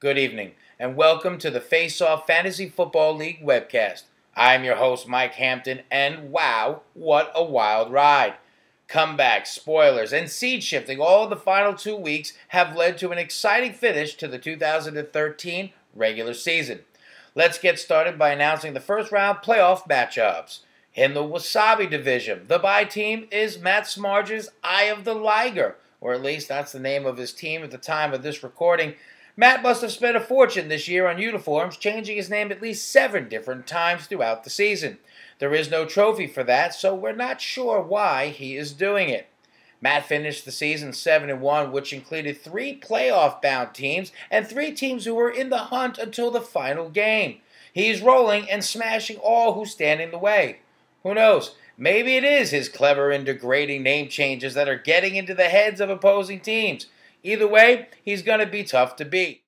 good evening, and welcome to the Face-Off Fantasy Football League webcast. I'm your host, Mike Hampton, and wow, what a wild ride. Comebacks, spoilers, and seed shifting all of the final 2 weeks have led to an exciting finish to the 2013 regular season. Let's get started by announcing the first round playoff matchups. In the Wasabi division, the bye team is Matt Smarge's Eye of the Liger, or at least that's the name of his team at the time of this recording. Matt must have spent a fortune this year on uniforms, changing his name at least 7 different times throughout the season. There is no trophy for that, so we're not sure why he is doing it. Matt finished the season 7-1, which included 3 playoff-bound teams and 3 teams who were in the hunt until the final game. He is rolling and smashing all who stand in the way. Who knows? Maybe it is his clever and degrading name changes that are getting into the heads of opposing teams. Either way, he's going to be tough to beat.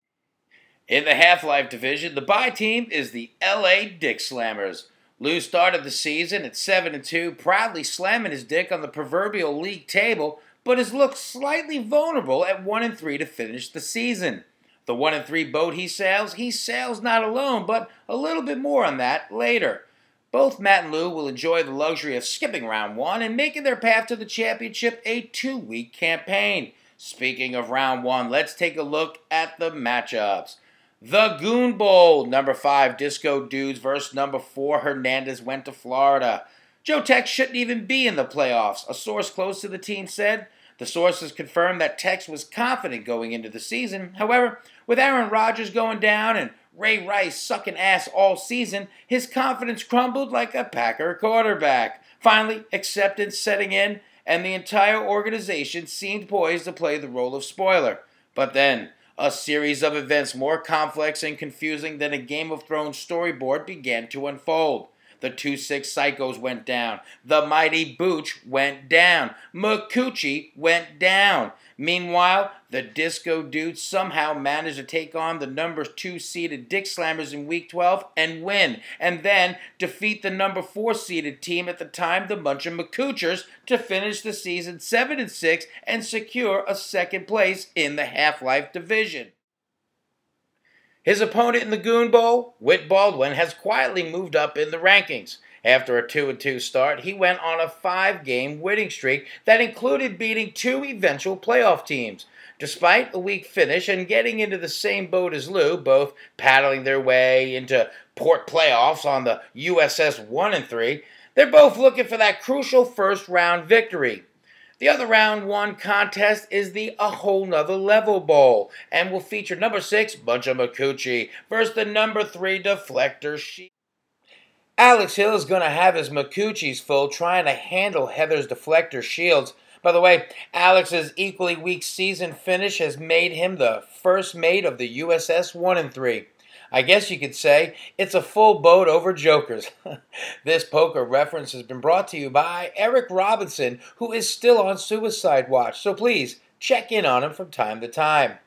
In the HalfLife division, the bye team is the LA Dick Slammers. Lou started the season at 7-2, proudly slamming his dick on the proverbial league table, but has looked slightly vulnerable at 1-3 to finish the season. The 1-3 boat he sails not alone, but a little bit more on that later. Both Matt and Lou will enjoy the luxury of skipping round 1 and making their path to the championship a 2-week campaign. Speaking of round 1, let's take a look at the matchups. The Goon Bowl, number 5 Disco Dudes versus number 4 Hernandez went to Florida. Joe Tex shouldn't even be in the playoffs, a source close to the team said. The sources confirmed that Tex was confident going into the season. However, with Aaron Rodgers going down and Ray Rice sucking ass all season, his confidence crumbled like a Packer quarterback. Finally, acceptance setting in, and the entire organization seemed poised to play the role of spoiler. But then, a series of events more complex and confusing than a Game of Thrones storyboard began to unfold. The 2-6 Psychos went down. The Mighty Booch went down. Makuchi went down. Meanwhile, the Disco Dudes somehow managed to take on the number 2 seeded Dick Slammers in Week 12 and win, and then defeat the number 4 seeded team at the time, the Bunch of Makuchers, to finish the season 7-6 and secure a second place in the HalfLife division. His opponent in the Goon Bowl, Whit Baldwin, has quietly moved up in the rankings. After a 2-2 start, he went on a 5-game winning streak that included beating 2 eventual playoff teams. Despite a weak finish and getting into the same boat as Lou, both paddling their way into port playoffs on the USS 1-3, they're both looking for that crucial first-round victory. The other round 1 contest is the A Whole Nother Level Bowl and will feature number 6 Bunch of Makuchi versus the number 3 Deflector Sheep. Alex Hill is going to have his Makuchis full trying to handle Heather's Deflector Shields. By the way, Alex's equally weak season finish has made him the first mate of the USS 1-3. I guess you could say it's a full boat over jokers. This poker reference has been brought to you by Eric Robinson, who is still on suicide watch, so please check in on him from time to time.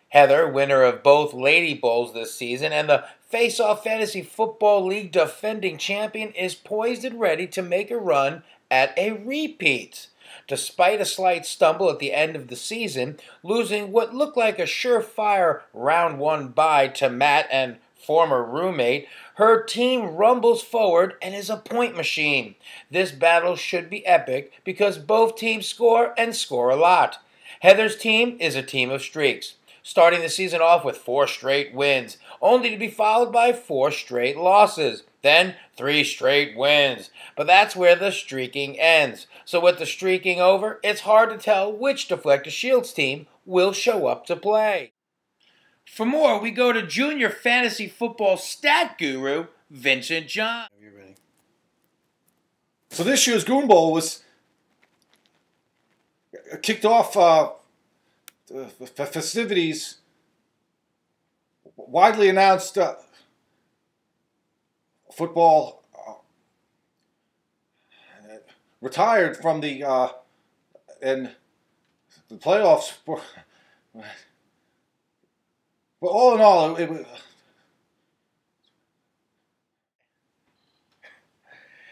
Heather, winner of both Lady Bowls this season and the Face-Off Fantasy Football League defending champion, is poised and ready to make a run at a repeat. Despite a slight stumble at the end of the season, losing what looked like a surefire round 1 bye to Matt and former roommate, her team rumbles forward and is a point machine. This battle should be epic because both teams score and score a lot. Heather's team is a team of streaks, starting the season off with 4 straight wins, only to be followed by 4 straight losses, then 3 straight wins. But that's where the streaking ends. So with the streaking over, it's hard to tell which Deflector Shields team will show up to play. For more, we go to Junior Fantasy Football Stat Guru, Vincent John. Are you ready? So this year's Goon Bowl was kicked off the festivities. Widely announced football retired from the and the playoffs. But all in all,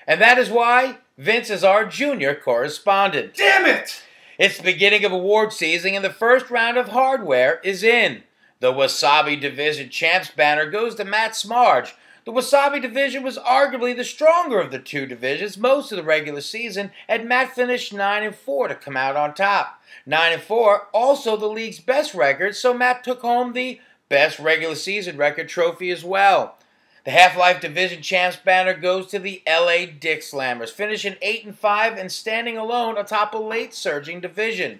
and that is why Vince is our junior correspondent. Damn it! It's the beginning of award season and the first round of hardware is in. The Wasabi Division Champs banner goes to Matt Smarge. The Wasabi Division was arguably the stronger of the two divisions most of the regular season, and Matt finished 9-4 to come out on top. 9-4, also the league's best record, so Matt took home the best regular season record trophy as well. The HalfLife Division Champs banner goes to the LA Dick Slammers, finishing 8-5 and standing alone atop a late surging division.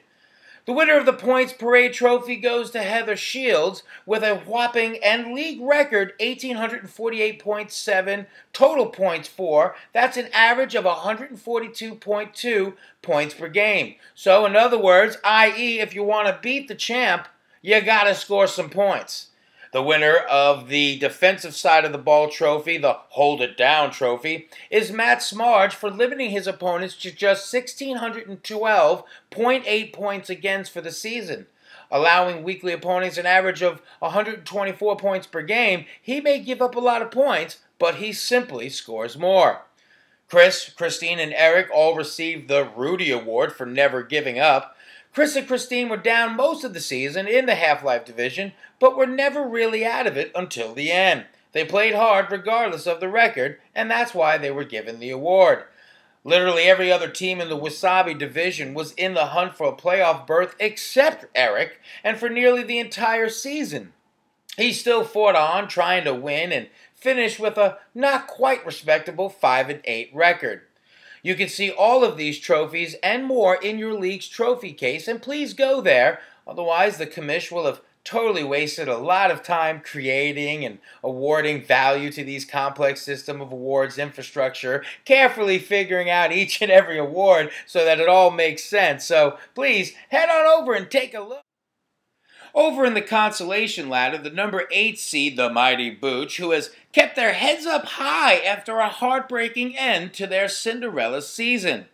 The winner of the Points Parade Trophy goes to Heather Shields with a whopping and league record 1,848.7 total points for. That's an average of 142.2 points per game. So in other words, i.e. if you want to beat the champ, you got to score some points. The winner of the defensive side of the ball trophy, the Hold It Down trophy, is Matt Smarge for limiting his opponents to just 1,612.8 points against for the season. Allowing weekly opponents an average of 124 points per game, he may give up a lot of points, but he simply scores more. Chris, Christine, and Eric all received the Rudy Award for never giving up. Chris and Christine were down most of the season in the HalfLife division, but were never really out of it until the end. They played hard regardless of the record, and that's why they were given the award. Literally every other team in the Wasabi division was in the hunt for a playoff berth except Eric, and for nearly the entire season. He still fought on, trying to win, and finished with a not quite respectable 5-8 record. You can see all of these trophies and more in your league's trophy case, and please go there, otherwise the commish will have totally wasted a lot of time creating and awarding value to these complex system of awards infrastructure, carefully figuring out each and every award so that it all makes sense. So please head on over and take a look. Over in the consolation ladder, the number 8 seed, the Mighty Booch, who has kept their heads up high after a heartbreaking end to their Cinderella season.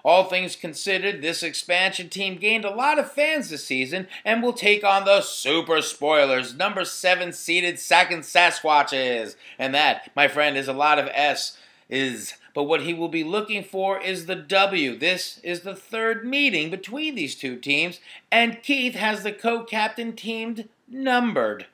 All things considered, this expansion team gained a lot of fans this season and will take on the Super Spoilers, number 7 seeded Second Sasquatches. And that, my friend, is a lot of S's. But what he will be looking for is the W. This is the third meeting between these two teams, and Keith has the co-captain teamed numbered,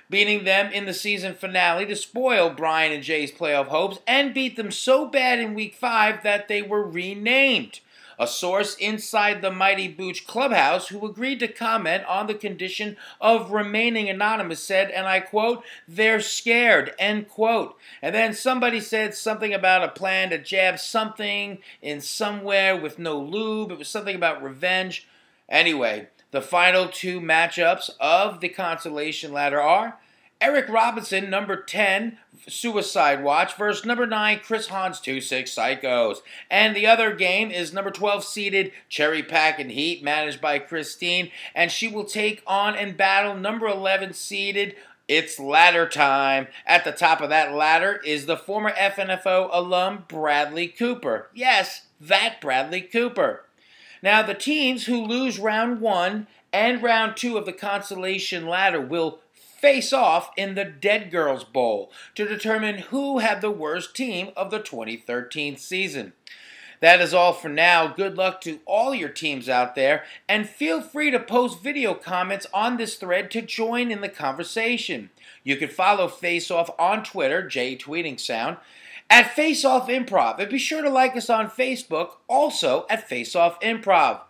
beating them in the season finale to spoil Brian and Jay's playoff hopes and beat them so bad in Week 5 that they were renamed. A source inside the Mighty Booch clubhouse who agreed to comment on the condition of remaining anonymous said, and I quote, "They're scared," end quote. And then somebody said something about a plan to jab something in somewhere with no lube. It was something about revenge. Anyway, the final two matchups of the consolation ladder are Eric Robinson, number 10, Suicide Watch, versus number 9, Chris Hahn's 2-6 Psychos. And the other game is number 12 seeded Cherry Pack and Heat, managed by Christine, and she will take on and battle number 11 seeded It's Ladder Time. At the top of that ladder is the former FNFO alum Bradley Cooper. Yes, that Bradley Cooper. Now, the teams who lose round 1 and round 2 of the consolation ladder will face off in the Dead Girls Bowl to determine who had the worst team of the 2013 season. That is all for now. Good luck to all your teams out there, and feel free to post video comments on this thread to join in the conversation. You can follow Face Off on Twitter, JTweetingSound, at Face Off Improv, and be sure to like us on Facebook, also at Face Off Improv.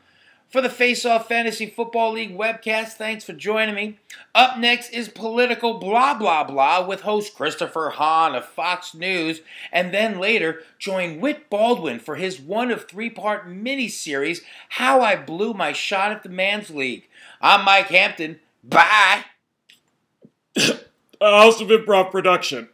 For the Face Off Fantasy Football League webcast, thanks for joining me. Up next is Political Blah Blah Blah with host Christopher Hahn of Fox News, and then later join Whit Baldwin for his 1 of 3-part mini-series, How I Blew My Shot at the Man's League. I'm Mike Hampton. Bye! House of Improv production.